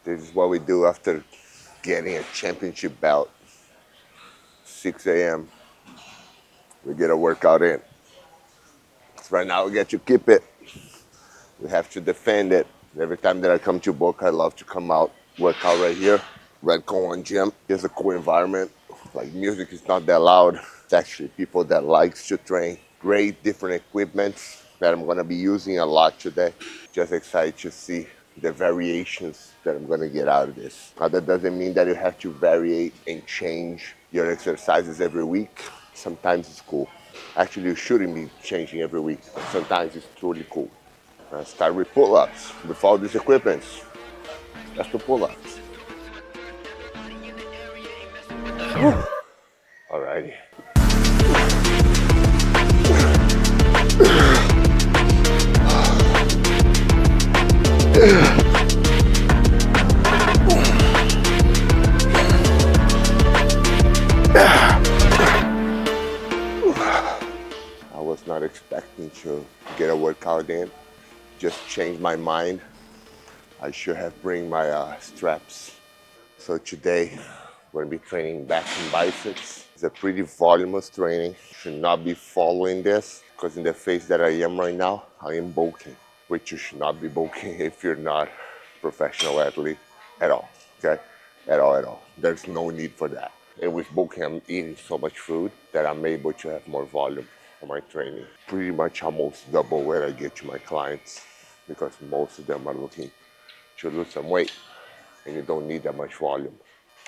This is what we do after getting a championship belt. 6 a.m. We get a workout in. So right now we get to keep it. We have to defend it. Every time that I come to Boca, I love to come out, work out right here. Red Cone Gym. It's a cool environment. Like music is not that loud. It's actually people that likes to train. Great different equipment that I'm gonna be using a lot today. Just excited to see the variations that I'm gonna get out of this. Now that doesn't mean that you have to vary and change your exercises every week. Sometimes it's cool. Actually, you shouldn't be changing every week. Sometimes it's truly cool. Start with pull-ups with all these equipments. That's the pull-ups. Alrighty. I was not expecting to get a workout in. Just changed my mind. I should have bring my straps. So today we're gonna be training back and biceps. It's a pretty voluminous training. Should not be following this because in the phase that I am right now, I am bulking, which you should not be bulking if you're not a professional athlete at all. Okay, at all, at all. There's no need for that. And with bulking, I'm eating so much food that I'm able to have more volume for my training. Pretty much almost double what I get to my clients because most of them are looking to lose some weight and you don't need that much volume.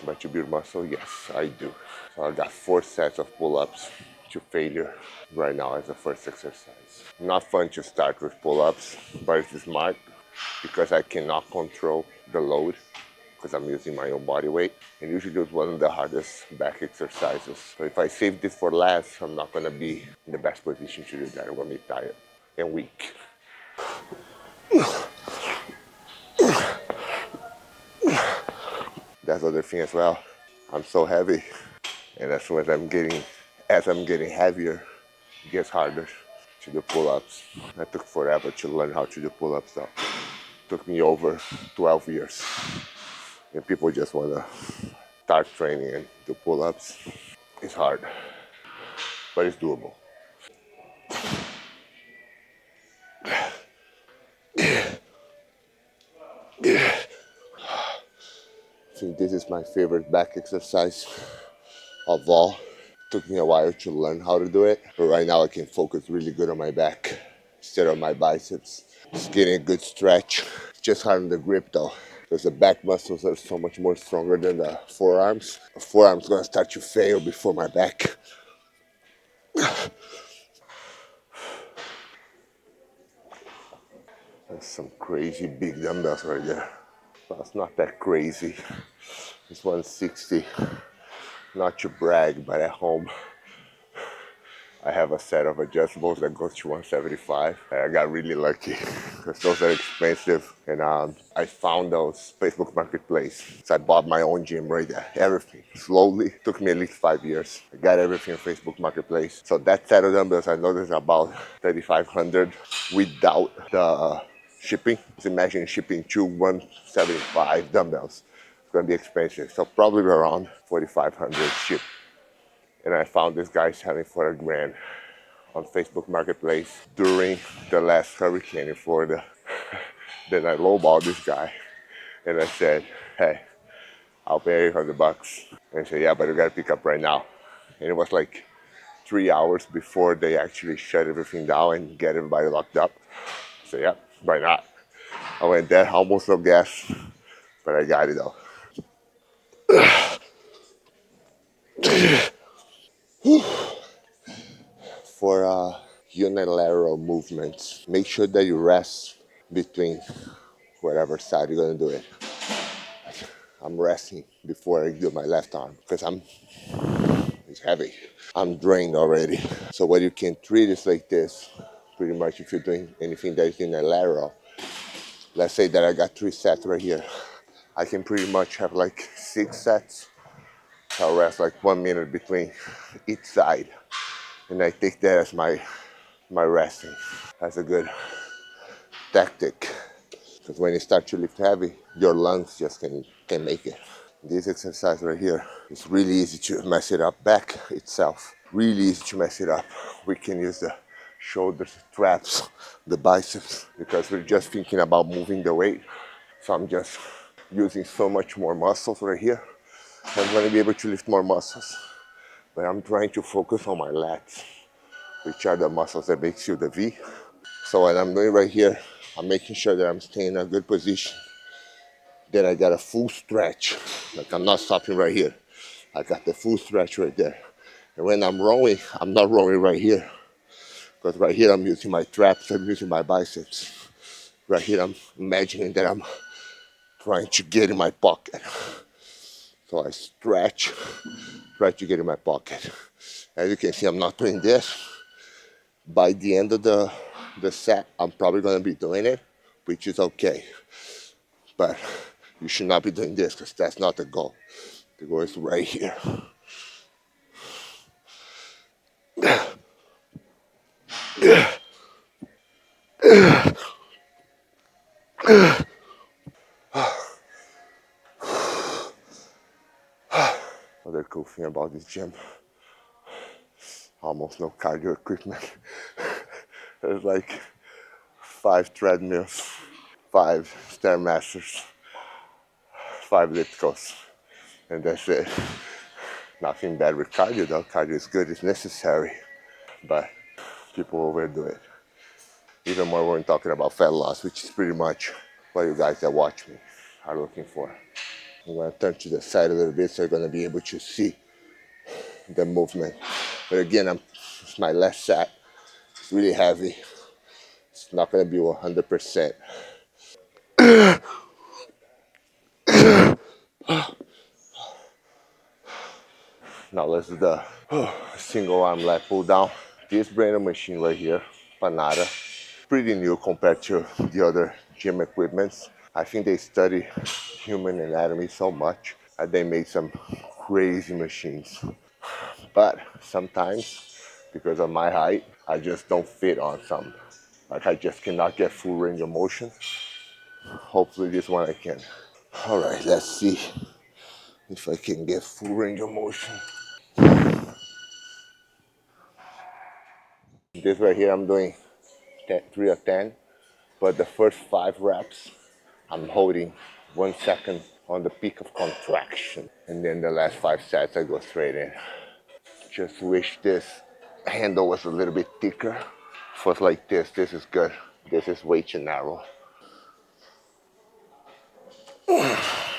But to build muscle, yes, I do. So I got 4 sets of pull-ups to failure right now as a first exercise. Not fun to start with pull-ups, but it's smart because I cannot control the load because I'm using my own body weight. And usually it's one of the hardest back exercises. So if I save this for last, I'm not gonna be in the best position to do that. I'm gonna be tired and weak. That's the other thing as well. I'm so heavy, and as soon as I'm getting heavier, it gets harder to do pull-ups. I took forever to learn how to do pull-ups though. It took me over 12 years. And people just wanna start training and do pull-ups. It's hard, but it's doable. I think this is my favorite back exercise of all. Took me a while to learn how to do it, but right now I can focus really good on my back instead of my biceps. Just getting a good stretch. Just hard on the grip though, because the back muscles are so much more stronger than the forearms. The forearm's gonna start to fail before my back. That's some crazy big dumbbells right there. Well, it's not that crazy. It's 160. Not to brag, but at home I have a set of adjustables that goes to 175. I got really lucky because those are expensive. And I found those Facebook Marketplace. So I bought my own gym right there. Everything. Slowly. Took me at least 5 years. I got everything on Facebook Marketplace. So that set of dumbbells I noticed about 3,500 without the shipping. Just imagine shipping 175 dumbbells. It's gonna be expensive. So probably around 4,500 ship. And I found this guy selling for $1,000 on Facebook Marketplace during the last hurricane in Florida. Then I lowballed this guy and I said, hey, I'll pay $800. And he said, yeah, but you gotta pick up right now. And it was like 3 hours before they actually shut everything down and get everybody locked up. I said, yeah, why not? I went there, almost no gas, but I got it though. For unilateral movements, make sure that you rest between whatever side you're gonna do it. I'm resting before I do my left arm because it's heavy. I'm drained already. So what you can treat is like this. Pretty much if you're doing anything that is unilateral, let's say that I got 3 sets right here. I can pretty much have like 6 sets. I'll rest like 1 minute between each side. And I take that as my resting. That's a good tactic. Because when you start to lift heavy, your lungs just can make it. This exercise right here is really easy to mess it up. Back itself, really easy to mess it up. We can use the shoulders, traps, the biceps, because we're just thinking about moving the weight. So I'm just using so much more muscles right here. I'm going to be able to lift more muscles, but I'm trying to focus on my lats, which are the muscles that makes you the V. So what I'm doing right here, I'm making sure that I'm staying in a good position. Then I got a full stretch, like I'm not stopping right here. I got the full stretch right there. And when I'm rowing, I'm not rowing right here, because right here I'm using my traps, I'm using my biceps. Right here I'm imagining that I'm trying to get in my pocket. So I stretch, try to get in my pocket. As you can see, I'm not doing this. By the end of the set, I'm probably gonna be doing it, which is okay. But you should not be doing this because that's not the goal. The goal is right here. Other cool thing about this gym, almost no cardio equipment. There's like 5 treadmills, 5 stairmasters, 5 ellipticals, and that's it. Nothing bad with cardio though. Cardio is good, it's necessary, but people overdo it. Even more when talking about fat loss, which is pretty much what you guys that watch me are looking for. I'm gonna turn to the side a little bit so you're gonna be able to see the movement. But again, it's my left set. It's really heavy. It's not gonna be 100%. Now let's do the single arm lat pull down. This brand of machine right here, Panada, pretty new compared to the other gym equipments. I think they study human anatomy so much that they made some crazy machines. But sometimes, because of my height, I just don't fit on some. Like I just cannot get full range of motion. Hopefully this one I can. All right, let's see if I can get full range of motion. This right here I'm doing 3 of 10, but the first 5 reps I'm holding 1 second on the peak of contraction. And then the last 5 sets I go straight in. Just wish this handle was a little bit thicker. For like this is good. This is way too narrow.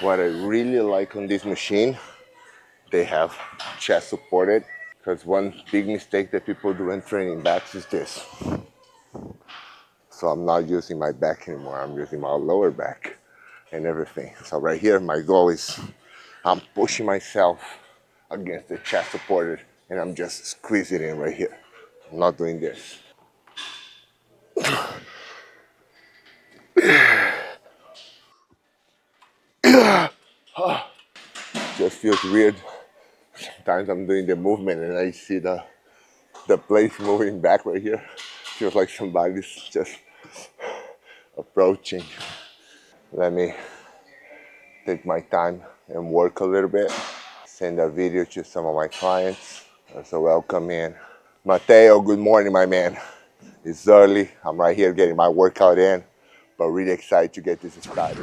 What I really like on this machine, they have chest supported. Because one big mistake that people do in training backs is this. So I'm not using my back anymore. I'm using my lower back and everything. So right here, my goal is I'm pushing myself against the chest supported and I'm just squeezing it in right here. I'm not doing this. Just feels weird. Sometimes I'm doing the movement and I see the place moving back right here. Feels like somebody's just approaching. Let me take my time and work a little bit. Send a video to some of my clients. So welcome in. Mateo, good morning, my man. It's early. I'm right here getting my workout in, but really excited to get this started.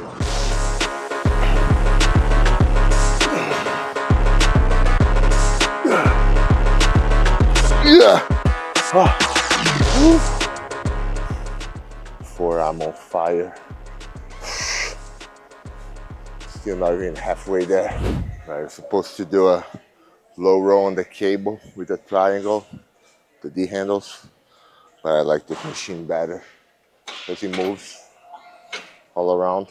Yeah. Forearm on fire. Still not even halfway there. I was supposed to do a low row on the cable with a triangle, the D handles, but I like this machine better because it moves all around.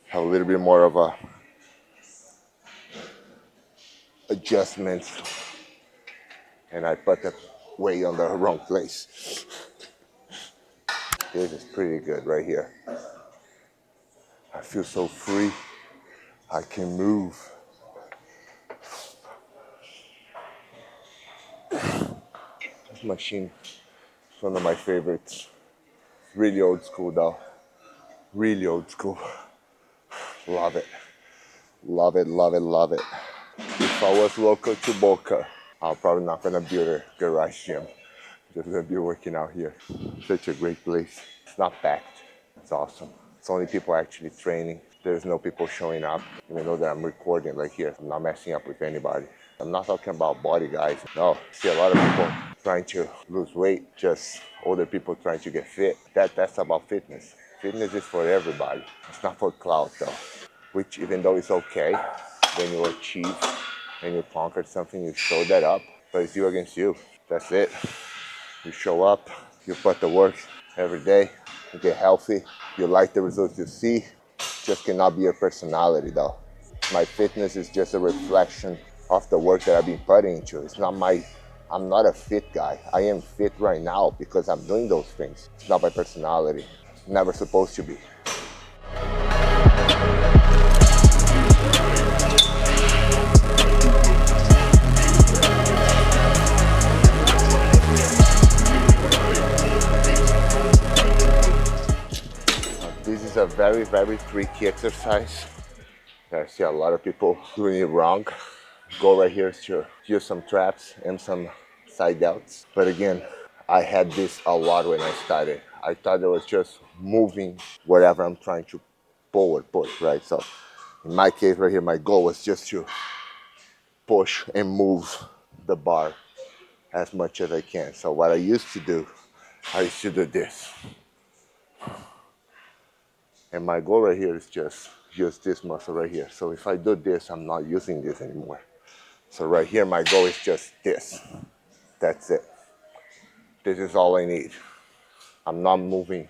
Have a little bit more of a adjustments, and I put the weight on the wrong place. This is pretty good right here. I feel so free. I can move. This machine is one of my favorites. Really old school though. Really old school. Love it. Love it, love it, love it. If I was local to Boca, I'm probably not gonna build a garage gym. Just gonna be working out here. Such a great place. It's not packed. It's awesome. It's only people actually training. There's no people showing up. Even though that I'm recording like here, I'm not messing up with anybody. I'm not talking about body guys. No, I see a lot of people trying to lose weight, just older people trying to get fit. That's about fitness. Fitness is for everybody. It's not for clout though. Which even though it's okay, when you achieve and you conquer something, you show that up. But it's you against you. That's it. You show up, you put the work every day, you get healthy, you like the results you see. Just cannot be your personality though. My fitness is just a reflection of the work that I've been putting into. I'm not a fit guy. I am fit right now because I'm doing those things. It's not my personality. Never supposed to be. This is a very, very tricky exercise. I see a lot of people doing it wrong. Goal right here is to use some traps and some side delts. But again, I had this a lot when I started. I thought it was just moving whatever I'm trying to push, right? So in my case right here, my goal was just to push and move the bar as much as I can. So what I used to do, I used to do this. And my goal right here is just use this muscle right here. So if I do this, I'm not using this anymore. So right here, my goal is just this. That's it. This is all I need. I'm not moving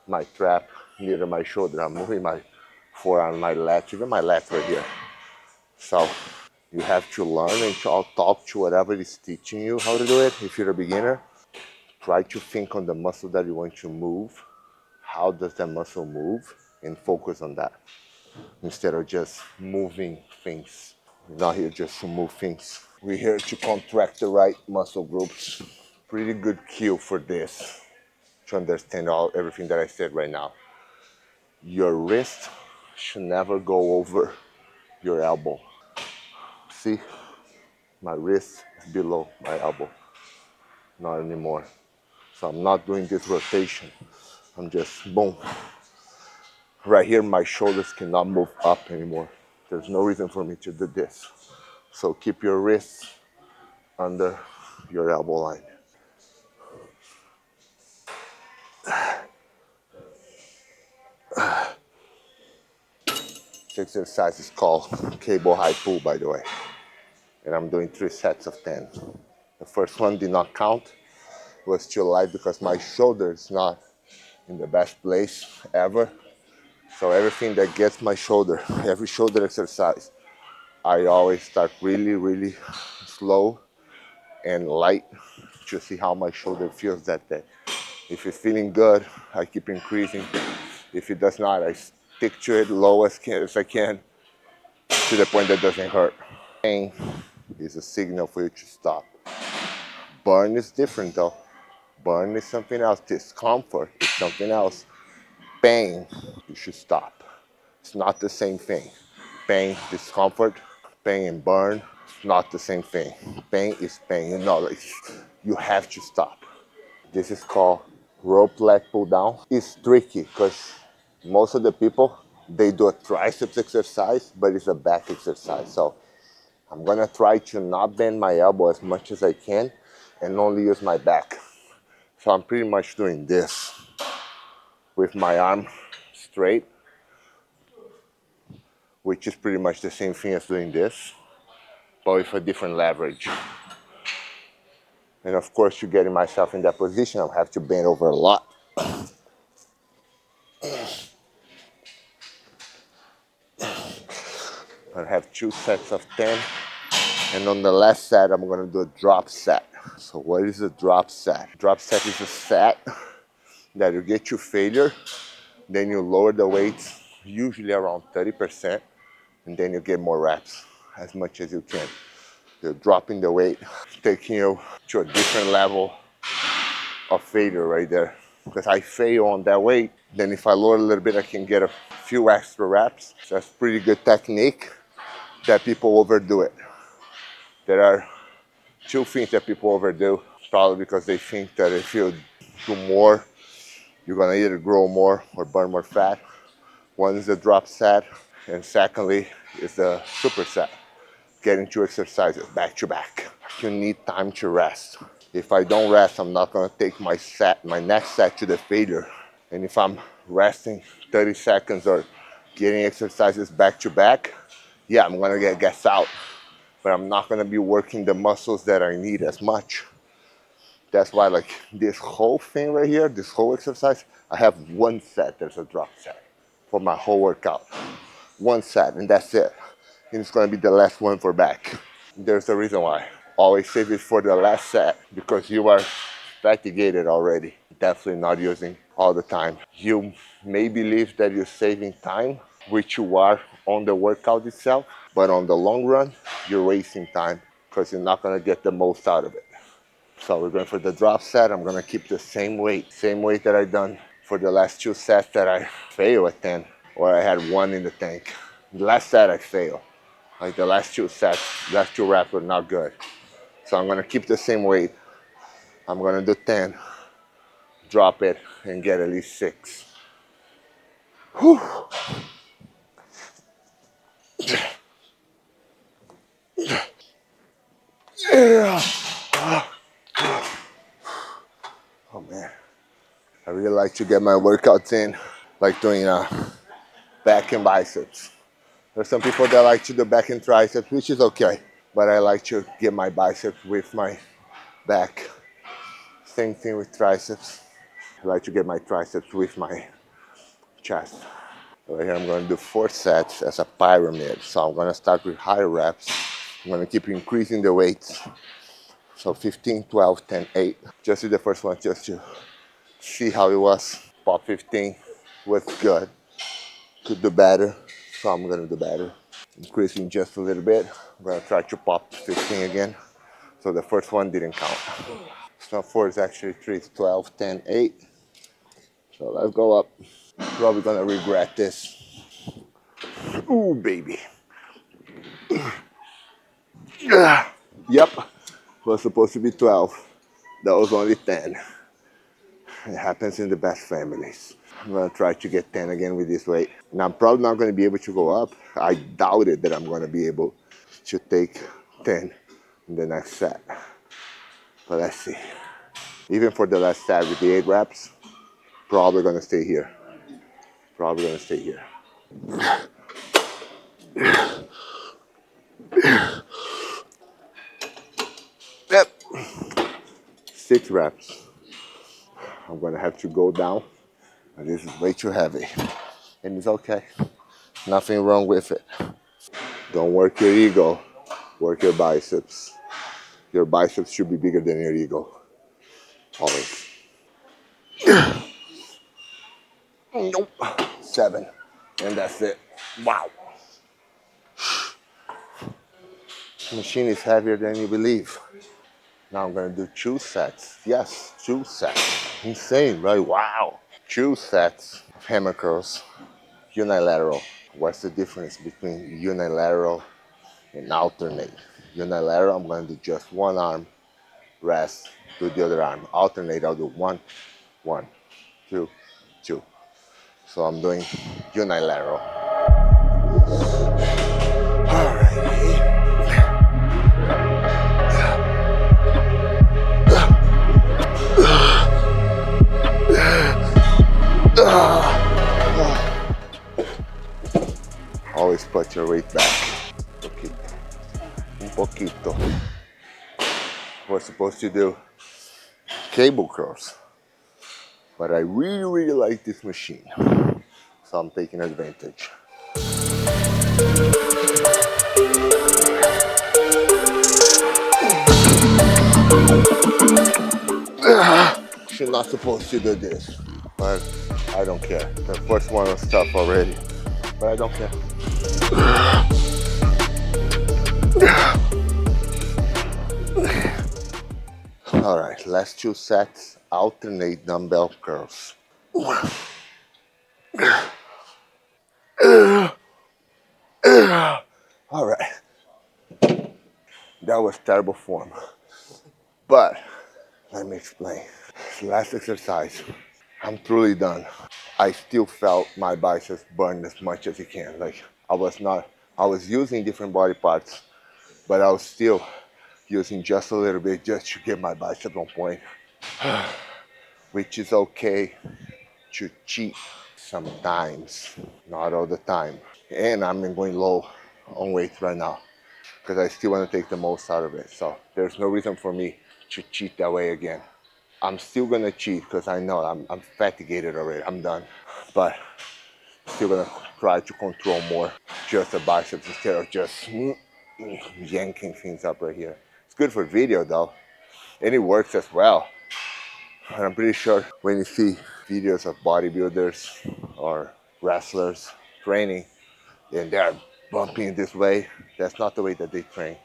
my trap near my shoulder. I'm moving my forearm, my lats, even my lats right here. So you have to learn and I'll talk to whatever is teaching you how to do it. If you're a beginner, try to think on the muscle that you want to move. How does that muscle move? And focus on that instead of just moving things. We're not here just to move things. We're here to contract the right muscle groups. Pretty good cue for this to understand everything that I said right now. Your wrist should never go over your elbow. See, my wrist is below my elbow. Not anymore. So I'm not doing this rotation. I'm just boom. Right here, my shoulders cannot move up anymore. There's no reason for me to do this. So keep your wrists under your elbow line. This exercise is called cable high pull, by the way. And I'm doing 3 sets of 10. The first one did not count. It was too light because my shoulder is not in the best place ever. So everything that gets my shoulder, every shoulder exercise, I always start really, really slow and light to see how my shoulder feels that day. If it's feeling good, I keep increasing. If it does not, I stick to it low as I can to the point that doesn't hurt. Pain is a signal for you to stop. Burn is different though. Burn is something else. Discomfort is something else. Pain, you should stop. It's not the same thing. Pain, discomfort, pain and burn, not the same thing. Pain is pain. Like you have to stop. This is called rope leg pull down. It's tricky because most of the people they do a triceps exercise, but it's a back exercise. So I'm gonna try to not bend my elbow as much as I can and only use my back. So I'm pretty much doing this with my arm straight, which is pretty much the same thing as doing this, but with a different leverage. And of course, to getting myself in that position, I'll have to bend over a lot. I have 2 sets of 10, and on the last set, I'm gonna do a drop set. So what is a drop set? Drop set is a set that you get to failure, then you lower the weights, usually around 30%, and then you get more reps, as much as you can. You're dropping the weight, taking you to a different level of failure right there. because I fail on that weight. Then if I lower a little bit, I can get a few extra reps. So that's pretty good technique that people overdo it. There are two things that people overdo, probably because they think that if you do more, you're gonna either grow more or burn more fat. One is the drop set, and secondly is the superset, getting two exercises back to back. You need time to rest. If I don't rest, I'm not gonna take my next set to the failure. And if I'm resting 30 seconds or getting exercises back to back, yeah, I'm gonna get gas out, but I'm not gonna be working the muscles that I need as much. That's why, like, this whole thing right here, this whole exercise, I have one set that's a drop set for my whole workout. One set, and that's it. And it's gonna be the last one for back. There's a reason why. Always save it for the last set because you are fatigued already. Definitely not using all the time. You may believe that you're saving time, which you are on the workout itself, but on the long run, you're wasting time because you're not gonna get the most out of it. So we're going for the drop set. I'm gonna keep the same weight that I done for the last two sets that I failed at 10, or I had one in the tank. The last set I failed. Like the last two sets, last two reps were not good. So I'm gonna keep the same weight. I'm gonna do 10, drop it, and get at least 6. Whew. Yeah. Oh man, I really like to get my workouts in, like doing back and biceps. There's some people that like to do back and triceps, which is okay, but I like to get my biceps with my back. Same thing with triceps. I like to get my triceps with my chest. Right here I'm going to do 4 sets as a pyramid. So I'm going to start with high reps. I'm going to keep increasing the weights. So 15, 12, 10, 8. Just do the first one just to see how it was. Pop 15 was good. Could do better, so I'm going to do better. Increasing just a little bit. I'm going to try to pop 15 again. So the first one didn't count. So 4 is actually 3, 12, 10, 8. So let's go up. Probably gonna regret this. Ooh, baby. Yep, was supposed to be 12. That was only 10. It happens in the best families. I'm gonna try to get 10 again with this weight. And I'm probably not gonna be able to go up. I doubted that I'm gonna be able to take 10 in the next set. But let's see. Even for the last set with the 8 reps, probably gonna stay here. Probably gonna stay here. Yep. 6 reps. I'm gonna have to go down. And this is way too heavy. And it's okay. Nothing wrong with it. Don't work your ego. Work your biceps. Your biceps should be bigger than your ego. Always. Nope. 7. And that's it. Wow. The machine is heavier than you believe. Now I'm gonna do 2 sets. Yes, 2 sets. Insane, right? Wow. 2 sets of hammer curls, unilateral. What's the difference between unilateral and alternate? Unilateral, I'm gonna do just one arm, rest, do the other arm. Alternate, I'll do 1, 1, 2, 2. So I'm doing unilateral. Always put your weight back. Un poquito. We're supposed to do cable curls, but I really like this machine, so I'm taking advantage. You're not supposed to do this, but I don't care. The first one was tough already, but I don't care. All right, last 2 sets alternate dumbbell curls. All right, that was terrible form, but let me explain. Last exercise, I'm truly done. I still felt my biceps burn as much as it can. Like I was using different body parts, but I was still using just a little bit just to get my biceps on point, which is okay to cheat sometimes, not all the time. And I'm going low on weight right now because I still want to take the most out of it. So there's no reason for me to cheat that way again. I'm still gonna cheat because I know I'm fatigued already. I'm done, but still gonna try to control more just the biceps instead of just yanking things up right here. It's good for video though, and it works as well. And I'm pretty sure when you see videos of bodybuilders or wrestlers training and they're bumping this way, that's not the way that they train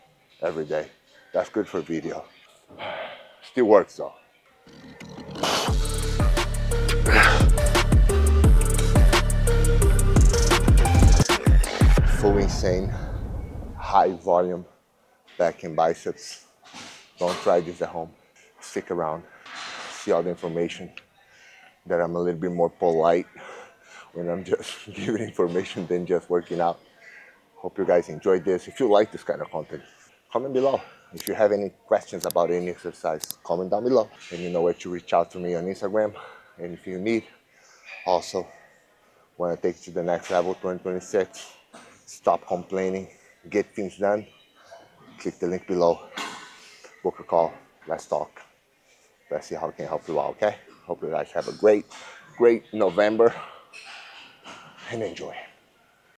every day. That's good for video. Still works though. Full insane, high volume back and biceps. Don't try this at home. Stick around, see all the information, that I'm a little bit more polite when I'm just giving information than just working out. Hope you guys enjoyed this. If you like this kind of content, comment below. If you have any questions about any exercise, comment down below. And you know where to reach out to me on Instagram. And if you need, also want to take it to the next level, 2026, stop complaining, get things done, click the link below, book a call, let's talk. Let's see how I can help you out, okay? Hope you guys have a great November and enjoy.